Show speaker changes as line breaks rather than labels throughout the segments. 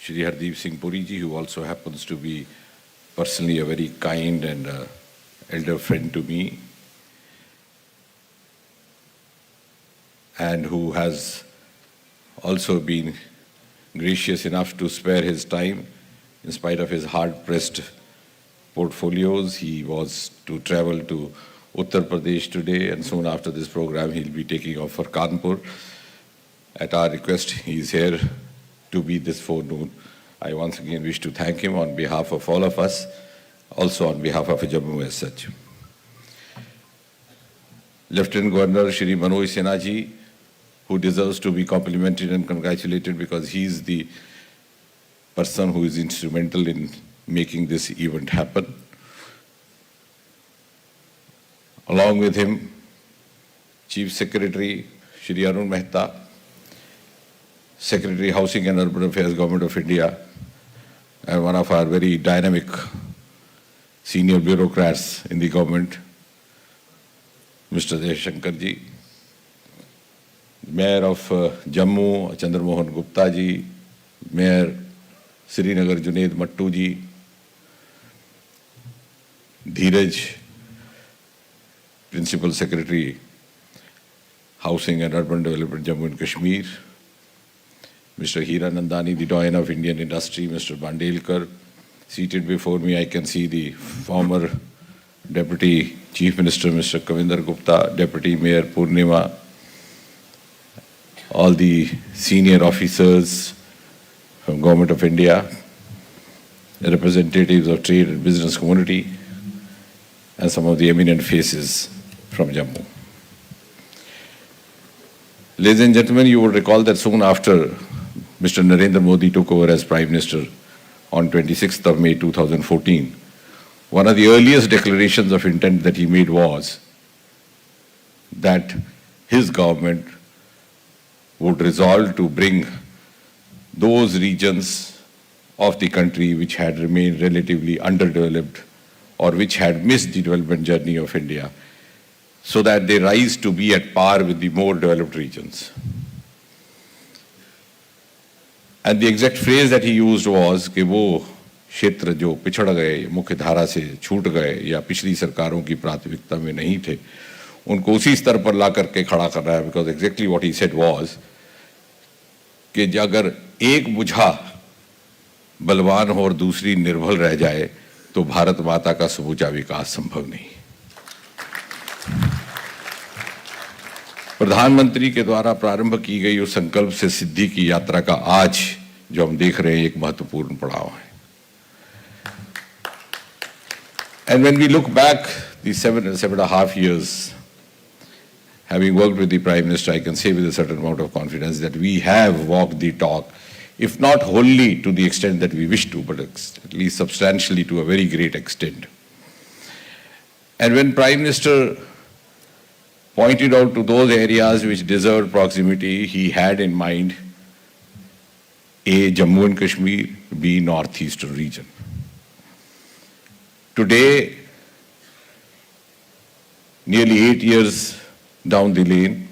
Shri Hardeep Singh Puri ji, who also happens to be personally a very kind and elder friend to me, and who has also been gracious enough to spare his time in spite of his hard-pressed portfolios. He was to travel to Uttar Pradesh today, and soon after this program he'll be taking off for Kanpur. At our request, he is here to be this forenoon. I once again wish to thank him on behalf of all of us, also on behalf of Jammu as such. Lieutenant Governor Shri Manoj Sinha ji, who deserves to be complimented and congratulated because he is the person who is instrumental in making this event happen. Along with him, Chief Secretary Shri Arun Mehta, Secretary Housing and Urban Affairs, Government of India, and one of our very dynamic senior bureaucrats in the government, Mr. Jaishankar ji, Mayor of Jammu, Chandra Mohan Gupta ji, Mayor Srinagar Junaid Mattu ji, Dheeraj, Principal Secretary, Housing and Urban Development, Jammu and Kashmir, Mr. Hira Nandani, the doyen of Indian industry, Mr. Bandelkar. Seated before me, I can see the former Deputy Chief Minister, Mr. Kavinder Gupta, Deputy Mayor Purnima, all the senior officers from Government of India, the representatives of trade and business community, and some of the eminent faces from Jammu. Ladies and gentlemen, you will recall that soon after Mr. Narendra Modi took over as Prime Minister on 26th of May 2014, one of the earliest declarations of intent that he made was that his government would resolve to bring those regions of the country which had remained relatively underdeveloped or which had missed the development journey of India, so that they rise to be at par with the more developed regions. And the exact phrase that he used was कि वो क्षेत्र जो पिछड़ गए, मुख्य धारा से छूट गए या पिछली सरकारों की प्राथमिकता में नहीं थे, उनको उसी स्तर पर ला करके खड़ा कर रहा है. Because exactly what he said was कि अगर एक बुझा बलवान हो और दूसरी निर्बल रह जाए तो भारत माता का समूचा विकास संभव नहीं. प्रधानमंत्री के द्वारा प्रारंभ की गई उस संकल्प से सिद्धि की यात्रा का आज जो हम देख रहे हैं एक महत्वपूर्ण पड़ाव है. And when we look back these 7.5 years, having worked with the Prime Minister, I can say with a certain amount of confidence that we have walked the talk, if not wholly to the extent that we wish to, but at least substantially to a very great extent. And when Prime Minister pointed out to those areas which deserved proximity, he had in mind A, Jammu and Kashmir, B, northeastern region. Today, nearly 8 years down the lane,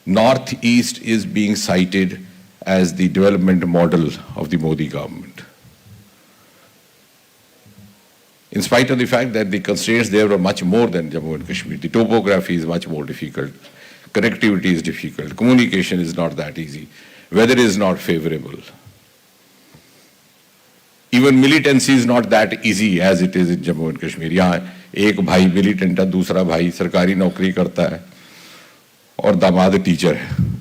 northeast is being cited as the development model of the Modi government. In spite of the fact that the constraints there were much more than Jammu and Kashmir. The topography is much more difficult. Connectivity is difficult. Communication is not that easy. Weather is not favorable. Even militancy is not that easy as it is in Jammu and Kashmir. यहाँ एक भाई militant है, दूसरा भाई सरकारी नौकरी करता है और दामाद टीचर है.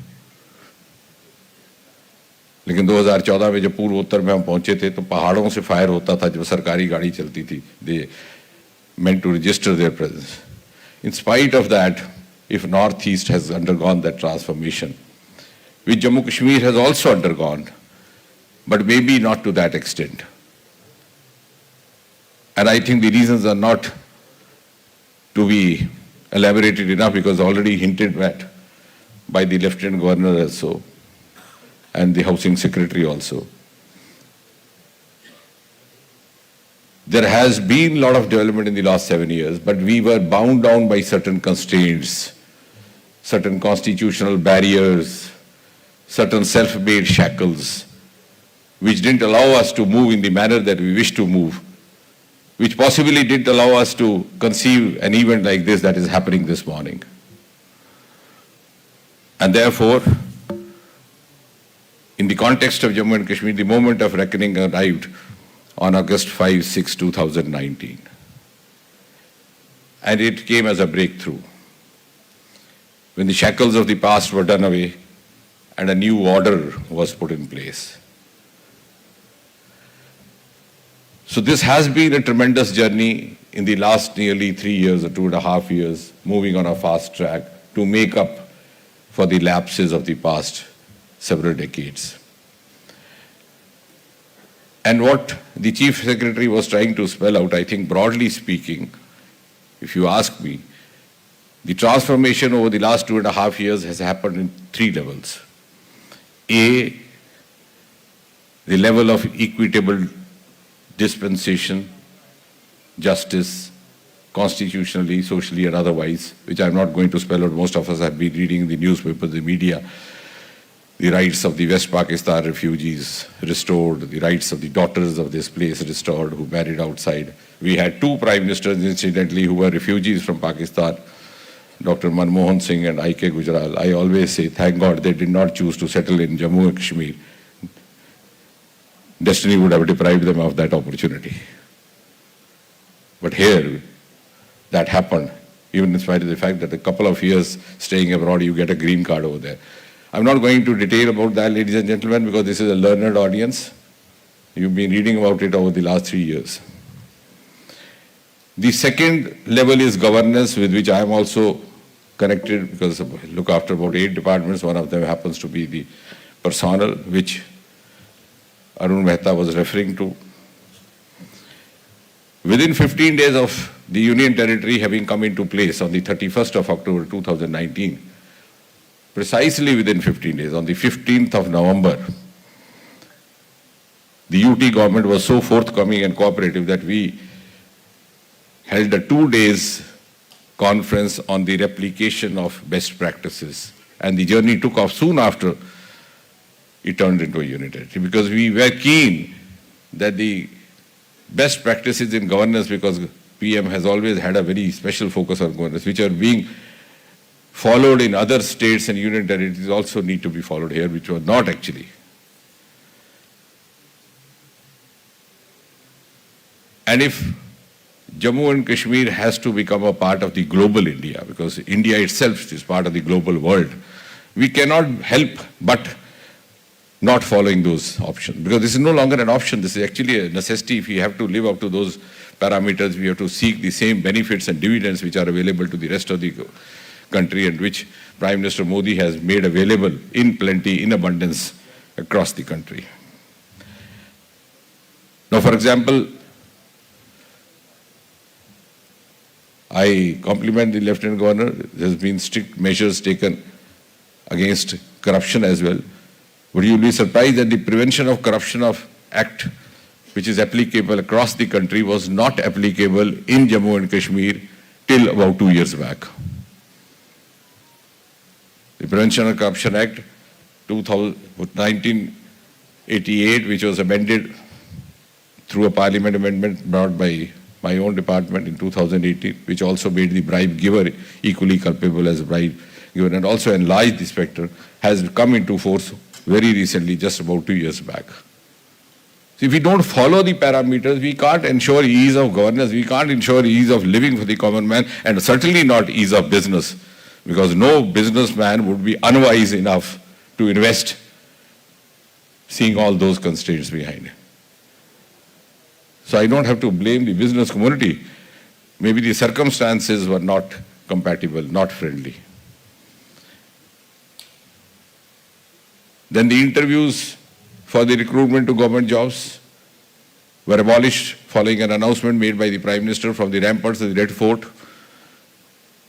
लेकिन 2014 में जब पूर्व उत्तर में हम पहुंचे थे तो पहाड़ों से फायर होता था जब सरकारी गाड़ी चलती थी. They meant to register their presence. In spite of that, if Northeast has undergone that transformation, which Jammu Kashmir has also undergone, but maybe not to that extent. And I think the reasons are not to be elaborated enough because already hinted at by the Lieutenant Governor also, and the Housing Secretary also. There has been a lot of development in the last 7 years, but we were bound down by certain constraints, certain constitutional barriers, certain self-made shackles which didn't allow us to move in the manner that we wish to move, which possibly didn't allow us to conceive an event like this that is happening this morning. And therefore, in the context of Jammu and Kashmir, the moment of reckoning arrived on August 5-6, 2019. And it came as a breakthrough. When the shackles of the past were done away and a new order was put in place. So this has been a tremendous journey in the last nearly 3 years or 2.5 years, moving on a fast track to make up for the lapses of the past several decades. And what the Chief Secretary was trying to spell out, I think broadly speaking, if you ask me, the transformation over the last 2.5 years has happened in 3 levels. A, the level of equitable dispensation, justice, constitutionally, socially, and otherwise, which I'm not going to spell out. Most of us have been reading in the newspapers, the media, the rights of the West Pakistan refugees restored, the rights of the daughters of this place restored who married outside. We had 2 prime ministers, incidentally, who were refugees from Pakistan, Dr. Manmohan Singh and I.K. Gujral. I always say, thank God they did not choose to settle in Jammu and Kashmir. Destiny would have deprived them of that opportunity. But here, that happened, even in spite of the fact that a couple of years staying abroad, you get a green card over there. I'm not going to detail about that, ladies and gentlemen, because this is a learned audience. You've been reading about it over the last 3 years. The second level is governance, with which I am also connected, because I look after about 8 departments. One of them happens to be the personnel, which Arun Mehta was referring to. Within 15 days of the Union Territory having come into place on the 31st of October 2019, precisely within 15 days, on the 15th of November, the UT government was so forthcoming and cooperative that we held a 2 days conference on the replication of best practices. And the journey took off soon after it turned into a union territory, because we were keen that the best practices in governance, because PM has always had a very special focus on governance, which are being followed in other states and union territories, also need to be followed here, which were not actually. And if Jammu and Kashmir has to become a part of the global India, because India itself is part of the global world, we cannot help but not following those options, because this is no longer an option. This is actually a necessity. If we have to live up to those parameters, we have to seek the same benefits and dividends which are available to the rest of the country, and which Prime Minister Modi has made available in plenty, in abundance across the country. Now, for example, I compliment the Lieutenant Governor. There has been strict measures taken against corruption as well. But you'll be surprised that the Prevention of Corruption Act, which is applicable across the country, was not applicable in Jammu and Kashmir till about 2 years back. The Prevention of Corruption Act 1988, which was amended through a parliament amendment brought by my own department in 2018, which also made the bribe giver equally culpable as bribe giver, and also enlarged the spectre, has come into force very recently, just about 2 years back. So if we don't follow the parameters, we can't ensure ease of governance, we can't ensure ease of living for the common man, and certainly not ease of business, because no businessman would be unwise enough to invest seeing all those constraints behind it. So I don't have to blame the business community. Maybe the circumstances were not compatible, not friendly. Then the interviews for the recruitment to government jobs were abolished following an announcement made by the Prime Minister from the ramparts of the Red Fort.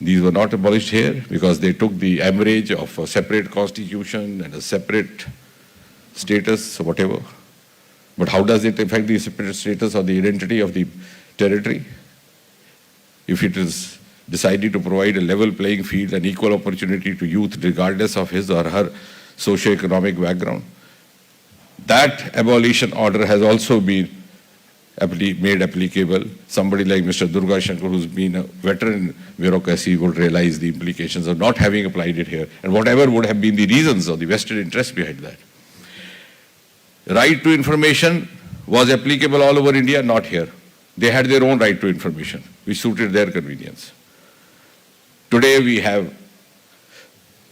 These were not abolished here because they took the average of a separate constitution and a separate status or whatever. But how does it affect the separate status or the identity of the territory? If it is decided to provide a level playing field and equal opportunity to youth regardless of his or her socio-economic background, That abolition order has also been made applicable. Somebody like Mr. Durga Shankar, who's been a veteran bureaucracy, would realize the implications of not having applied it here, and whatever would have been the reasons or the vested interest behind that. Right to information was applicable all over India, not here. They had their own right to information, which suited their convenience. Today we have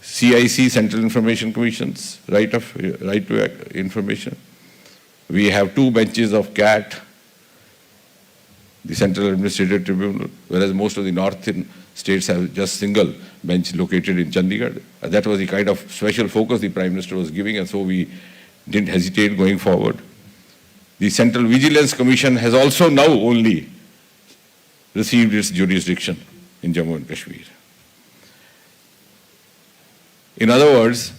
CIC, Central Information Commission's right to information. We have 2 benches of CAT, the Central Administrative Tribunal, whereas most of the northern states have just single bench located in Chandigarh. That was the kind of special focus the Prime Minister was giving, and so we didn't hesitate going forward. The Central Vigilance Commission has also now only received its jurisdiction in Jammu and Kashmir. In other words,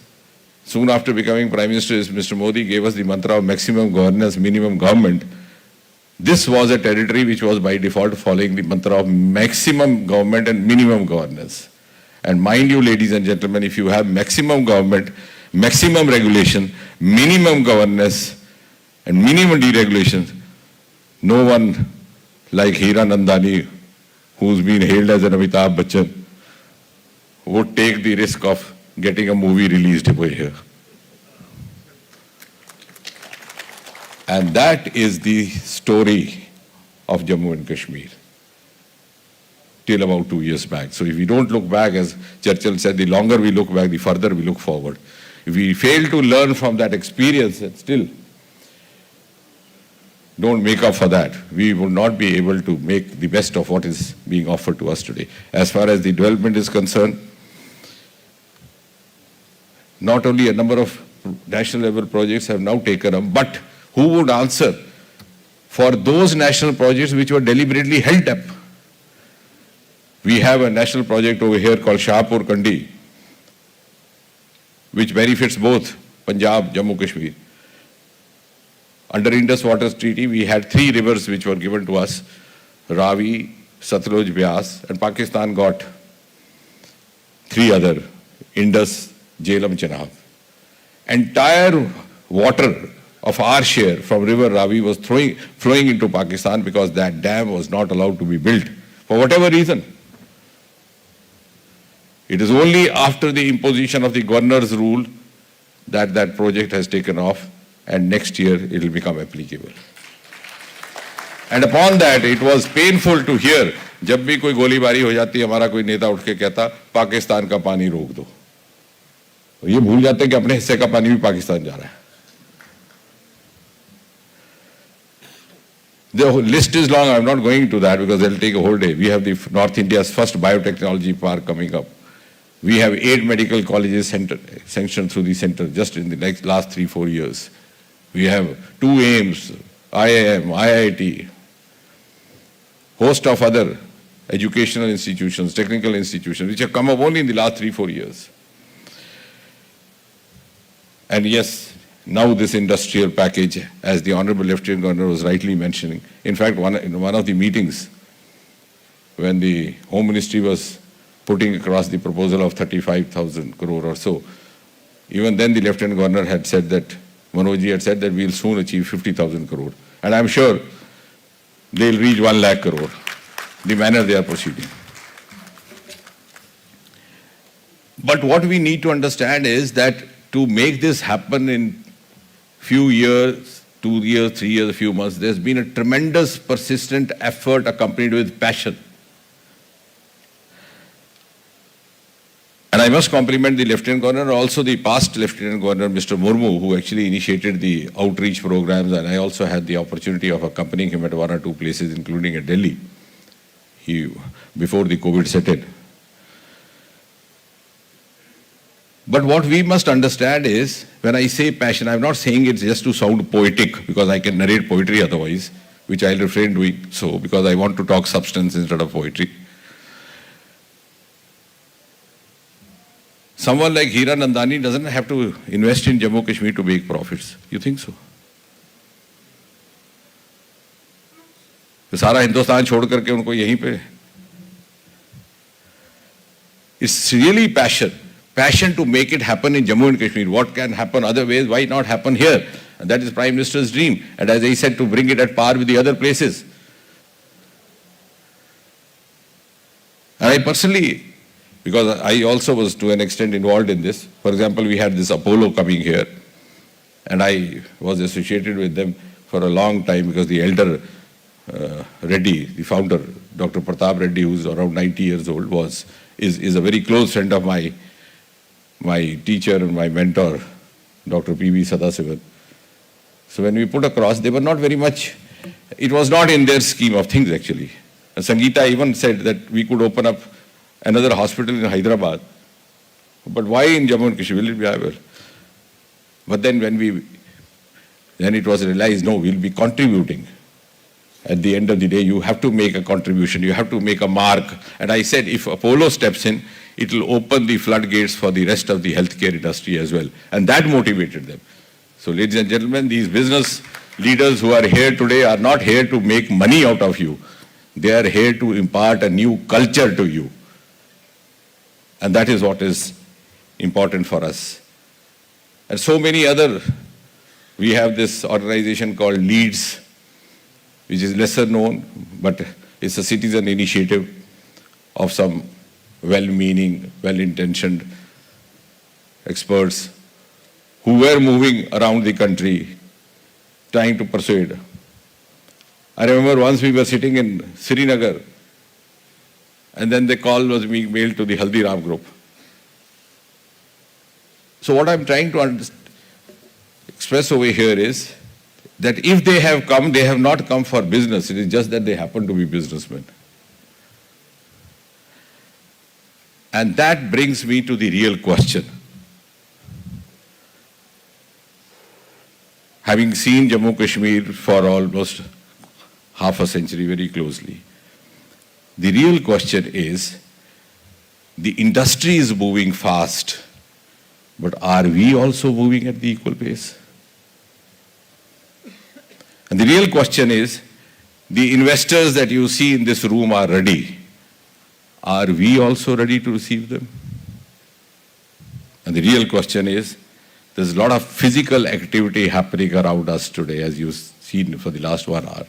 soon after becoming Prime Minister, Mr. Modi gave us the mantra of maximum governance, minimum government. This was a territory which was by default following the mantra of maximum government and minimum governance. And mind you, ladies and gentlemen, if you have maximum government, maximum regulation, minimum governance, and minimum deregulation, no one like Hira Nandani, who's been hailed as an Amitabh Bachchan, would take the risk of getting a movie released over here. And that is the story of Jammu and Kashmir till about 2 years back. So if we don't look back, as Churchill said, the longer we look back, the further we look forward. If we fail to learn from that experience and still don't make up for that, we will not be able to make the best of what is being offered to us today. As far as the development is concerned, not only a number of national level projects have now taken up, but who would answer for those national projects which were deliberately held up? We have a national project over here called Shahpur Kandi, which benefits both Punjab, Jammu, Kashmir. Under Indus Waters Treaty, we had 3 rivers which were given to us, Ravi, Satluj, Beas, and Pakistan got 3 other, Indus, Jhelum, Chenab. Entire water of our share from river Ravi was flowing into Pakistan because that dam was not allowed to be built for whatever reason. It is only after the imposition of the governor's rule that that project has taken off, and next year it will become applicable. And upon that, it was painful to hear, जब भी कोई गोलीबारी हो जाती, हमारा कोई नेता उठ के कहता, पाकिस्तान का पानी रोक दो. ये भूल जाते हैं कि अपने हिस्से का पानी भी पाकिस्तान जा रहा है. The list is long. I'm not going to that because they'll take a whole day. We have the North India's first biotechnology park coming up. We have 8 medical colleges sanctioned through the center just in the last 3-4 years. We have 2 AIIMS, IIM, IIT, host of other educational institutions, technical institutions, which have come up only in the last 3-4 years. And yes, now this industrial package, as the Honorable Lieutenant Governor was rightly mentioning. In fact, in one of the meetings, when the Home Ministry was putting across the proposal of 35,000 crore or so, even then the Lieutenant Governor had said that, Manojji had said that we'll soon achieve 50,000 crore. And I'm sure they'll reach 1 lakh crore, the manner they are proceeding. But what we need to understand is that to make this happen in few years, 2 years, 3 years, a few months, there's been a tremendous persistent effort accompanied with passion. And I must compliment the Lieutenant Governor, also the past Lieutenant Governor, Mr. Murmu, who actually initiated the outreach programs, and I also had the opportunity of accompanying him at 1 or 2 places, including at Delhi, before the COVID set in. But what we must understand is, when I say passion, I'm not saying it's just to sound poetic, because I can narrate poetry otherwise, which I'll refrain doing so, because I want to talk substance instead of poetry. Someone like Hira Nandani doesn't have to invest in Jammu Kashmir to make profits. You think so? तो सारा हिंदुस्तान छोड़ करके उनको यहीं पे. It's really passion to make it happen in Jammu and Kashmir. What can happen other ways? Why not happen here? And that is Prime Minister's dream. And as I said, to bring it at par with the other places. And I personally, because I also was to an extent involved in this. For example, we had this Apollo coming here. And I was associated with them for a long time because the elder Reddy, the founder, Dr. Pratap Reddy, who's around 90 years old, is a very close friend of my teacher and my mentor, Dr. P.V. Sadasivan. So when we put across, they were not very much, it was not in their scheme of things actually. And Sangeeta even said that we could open up another hospital in Hyderabad. But why in Jammu and Kashmir? Will it be viable? But then then it was realized, no, we'll be contributing. At the end of the day, you have to make a contribution, you have to make a mark. And I said, if Apollo steps in, it will open the floodgates for the rest of the healthcare industry as well. And that motivated them. So ladies and gentlemen, these business leaders who are here today are not here to make money out of you. They are here to impart a new culture to you. And that is what is important for us. And so many other, we have this organization called LEADS, which is lesser known, but it's a citizen initiative of some well-meaning, well-intentioned experts who were moving around the country trying to persuade. I remember once we were sitting in Srinagar, and then the call was being mailed to the Haldiram group. So what I'm trying to express over here is that if they have come, they have not come for business. It is just that they happen to be businessmen. And that brings me to the real question. Having seen Jammu Kashmir for almost half a century very closely, the real question is, the industry is moving fast, but are we also moving at the equal pace? And the real question is, the investors that you see in this room are ready. Are we also ready to receive them? And the real question is, there's a lot of physical activity happening around us today, as you've seen for the last 1 hour.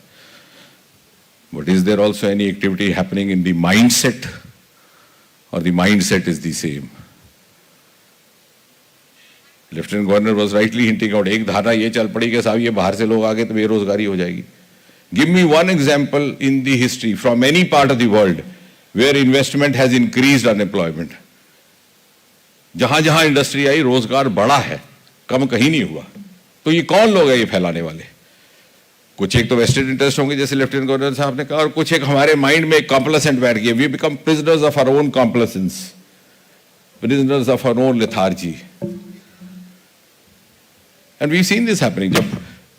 But is there also any activity happening in the mindset? Or the mindset is the same? Lieutenant Governor was rightly hinting out, एक धारणा ये चल पड़ी कि साहब ये बाहर से लोग आ गए तो बेरोजगारी हो जाएगी. Give me one example in the history from any part of the world where investment has increased unemployment. जहां जहां इंडस्ट्री आई रोजगार बढ़ा है, कम कहीं नहीं हुआ. तो ये कौन लोग हैं ये फैलाने वाले? कुछ एक तो वेस्टेड इंटरेस्ट होंगे जैसे लेफ्टिनेंट गवर्नर साहब ने कहा, और कुछ एक हमारे माइंड में कॉम्प्लेसेंट बैठ गए. We become prisoners of our own complacence, prisoners of our own lethargy. And we've seen this happening.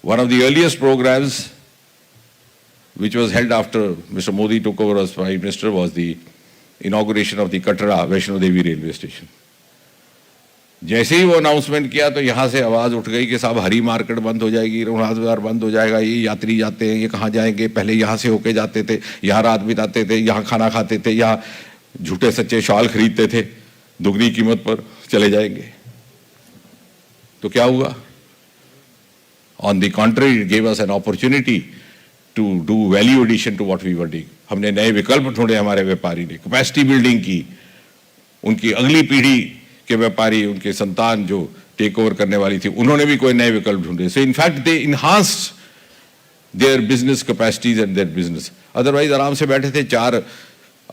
One of the earliest programs which was held after Mr. Modi took over as Prime Minister was the inauguration of the Katra Vaishno Devi railway station. जैसे ही वो announcement किया तो यहाँ से आवाज़ उठ गई कि साहब हरी मार्केट बंद हो जाएगी, रघुनाथ बाजार बंद हो जाएगा, ये यात्री जाते हैं, ये कहाँ जाएंगे, पहले यहाँ से होके जाते थे, यहाँ रात बिताते थे, यहाँ खाना खाते थे, यहाँ झूठे सच्चे शॉल खरीदते थे, दुगनी कीमत पर चले जाएंगे. तो क्या हुआ? On the contrary, it gave us an opportunity to do value addition to what we were doing. हमने नए विकल्प ढूंढे, हमारे व्यापारी ने कैपेसिटी बिल्डिंग की, उनकी अगली पीढ़ी के व्यापारी, उनके संतान जो टेक ओवर करने वाली थी, उन्होंने भी कोई नए विकल्प ढूंढे. So in fact they enhanced their business capacities and their business. Otherwise आराम से बैठे थे,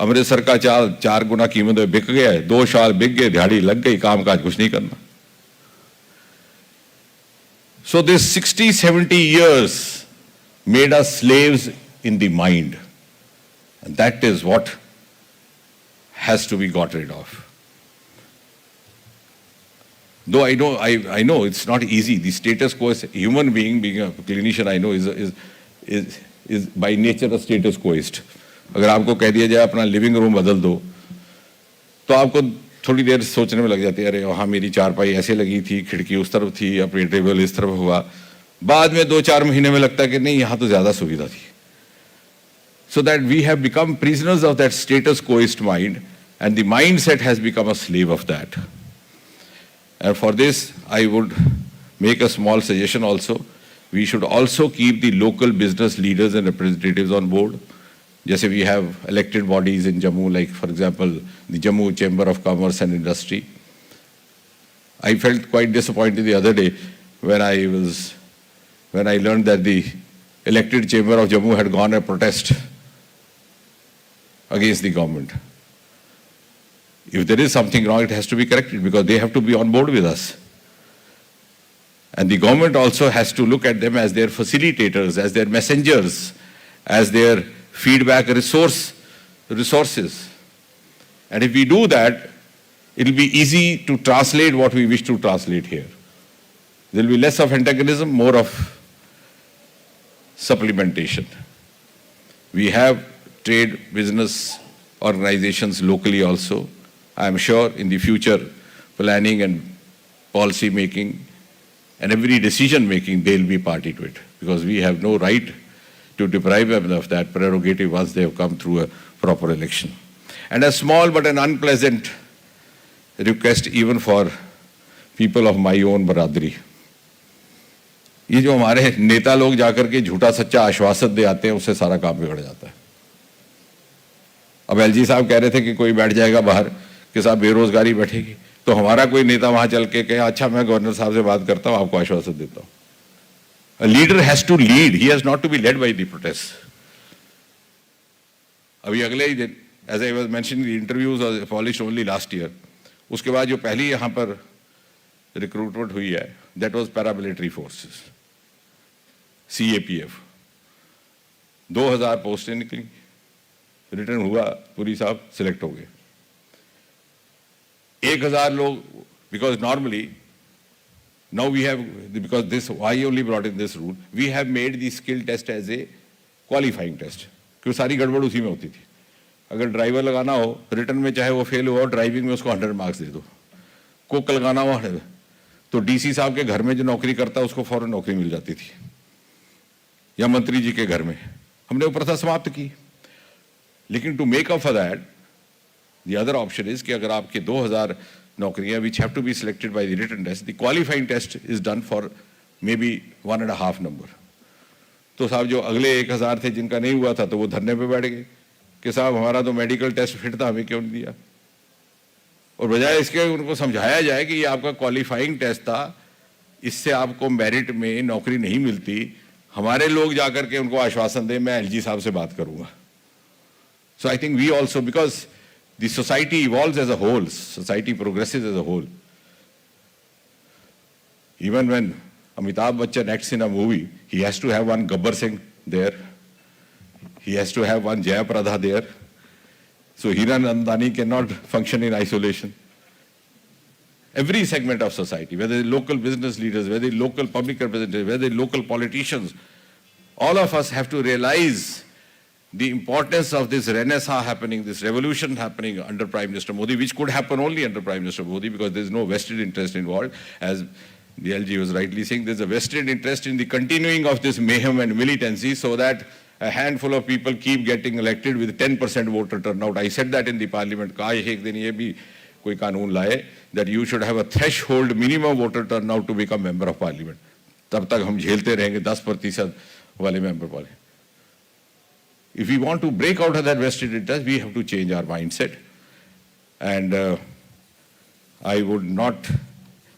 अमृतसर का चाल 4 गुना कीमत में बिक गया है, 2 साल बिक गए, दिहाड़ी लग गई, काम काज कुछ नहीं करना. So this 60-70 years made us slaves in the mind. And that is what has to be got rid of. Though I know it's not easy. The status quo, is human being a clinician, I know is by nature a status quoist. अगर आपको कह दिया जाए अपना living room बदल दो, तो आपको थोड़ी देर सोचने में लग जाती है, अरे वहाँ मेरी चारपाई ऐसे लगी थी, खिड़की उस तरफ थी, अपनी टेबल इस तरफ हुआ. बाद में 2-4 महीने में लगता है कि नहीं, यहाँ तो ज़्यादा सुविधा थी. So that we have become prisoners of that status quoist mind, and the mindset has become a slave of that. And for this, I would make a small suggestion also. We should also keep the local business leaders and representatives on board. Just we have elected bodies in Jammu, like for example, the Jammu Chamber of Commerce and Industry. I felt quite disappointed the other day when I learned that the elected Chamber of Jammu had gone a protest against the government. If there is something wrong, it has to be corrected because they have to be on board with us. And the government also has to look at them as their facilitators, as their messengers, as their feedback resources. And if we do that, it will be easy to translate what we wish to translate here. There will be less of antagonism, more of supplementation. We have trade business organizations locally also. I am sure in the future, planning and policy making and every decision making, they'll be party to it, because we have no right to deprive them of that prerogative once they have come through a proper election. And a small but an unpleasant request even for people of my own biradari. ये जो हमारे नेता लोग जाकर के झूठा सच्चा आश्वासन दे आते हैं, उससे सारा काम बिगड़ जाता है. अब एलजी साहब कह रहे थे कि कोई बैठ जाएगा बाहर कि साहब बेरोजगारी बैठेगी, तो हमारा कोई नेता वहां चल के कहे अच्छा मैं गवर्नर साहब से बात करता हूं, आपको आश्वासन देता हूं. A leader has to lead, he has not to be led by the protests. अभी अगले ही दिन, as I was mentioning, the interviews were published only last year. उसके बाद जो पहली यहाँ पर रिक्रूटमेंट हुई है, that was paramilitary forces, CAPF. 2000 पोस्टें निकली, रिटर्न हुआ, पुरी साहब सिलेक्ट हो गए. 1000 लोग, because normally now we have, because this, I only brought in this rule, we have made the skill test as a qualifying test, क्योंकि सारी गड़बड़ उसी में होती थी. अगर ड्राइवर लगाना हो रिटर्न में, चाहे वो फेल हुआ, ड्राइविंग में उसको 100 मार्क्स दे दो. कुक लगाना हो तो डीसी साहब के घर में जो नौकरी करता है उसको फौरन नौकरी मिल जाती थी, या मंत्री जी के घर में. हमने वो प्रथा समाप्त की. लेकिन to make up for that, the other option is कि अगर आपके 2000 नौकरियां which have to be selected by the written test, the qualifying test is done for may be 1.5 number. तो साहब जो अगले 1000 थे जिनका नहीं हुआ था, तो वो धरने पे बैठ गए कि साहब हमारा तो मेडिकल टेस्ट फिट था, हमें क्यों नहीं दिया. और बजाय इसके उनको समझाया जाए कि ये आपका क्वालिफाइंग टेस्ट था, इससे आपको मेरिट में नौकरी नहीं मिलती, हमारे लोग जाकर के उनको आश्वासन दें मैं एलजी साहब से बात करूंगा. So I think we also, because the society evolves as a whole, society progresses as a whole. Even when Amitabh Bachchan acts in a movie, he has to have one Gabbar Singh there, he has to have one Jaya Prada there. So Hiranandani cannot function in isolation. Every segment of society, whether local business leaders, whether local public representatives, whether local politicians, all of us have to realize the importance of this renaissance happening, this revolution happening under Prime Minister Modi, which could happen only under Prime Minister Modi, because there is no vested interest involved. As the LG was rightly saying, there is a vested interest in the continuing of this mayhem and militancy, so that a handful of people keep getting elected with 10% voter turnout. I said that in the parliament, काश एक दिन ये भी कोई कानून लाए that you should have a threshold minimum voter turnout to become member of parliament. तब तक हम झेलते रहेंगे 10% वाले member वाले. If we want to break out of that vested interest, we have to change our mindset. And I would not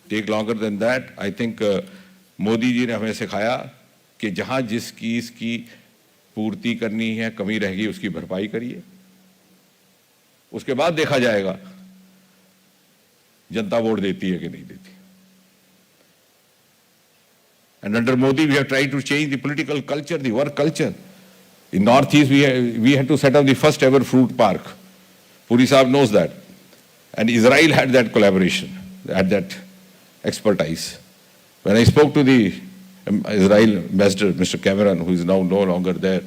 take longer than that. I think Modi ji ने हमें सिखाया कि जहाँ जिसकी इसकी पूर्ति करनी है, कमी रहेगी उसकी भरपाई करिए, उसके बाद देखा जाएगा जनता वोट देती है कि नहीं देती. And under Modi we have tried to change the political culture, the work culture. In Northeast, we had to set up the first ever fruit park. Puri Saab knows that. And Israel had that collaboration, had that expertise. When I spoke to the Israel ambassador, Mr. Cameron, who is now no longer there,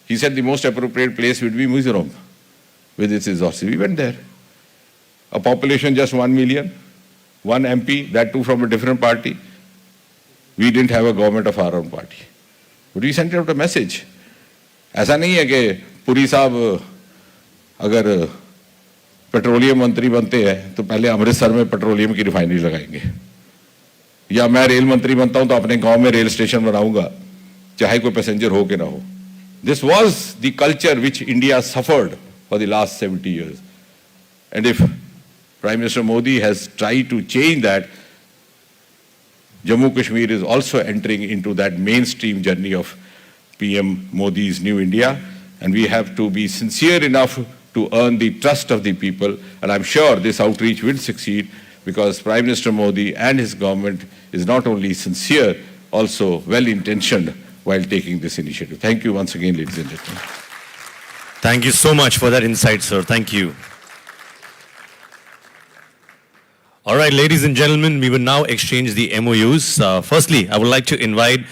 he said the most appropriate place would be Mizoram with its resources. We went there. A population just 1 million, one MP, that too from a different party. We didn't have a government of our own party. But we sent out a message. ऐसा नहीं है कि पुरी साहब अगर petroleum मंत्री बनते हैं तो पहले अमृतसर में पेट्रोलियम की रिफाइनरी लगाएंगे. या मैं रेल मंत्री बनता हूं तो अपने गांव में रेल स्टेशन बनाऊंगा, चाहे कोई पैसेंजर हो कि ना हो. This was the culture which India suffered for the last 70 years. And if Prime Minister Modi has tried to change that, Jammu Kashmir is also entering into that mainstream journey of PM Modi's New India, and we have to be sincere enough to earn the trust of the people, and I'm sure this outreach will succeed because Prime Minister Modi and his government is not only sincere, also well-intentioned while taking this initiative. Thank you once again, ladies and gentlemen.
Thank you so much for that insight, sir. Thank you. All right, ladies and gentlemen, we will now exchange the MOUs. Firstly, I would like to invite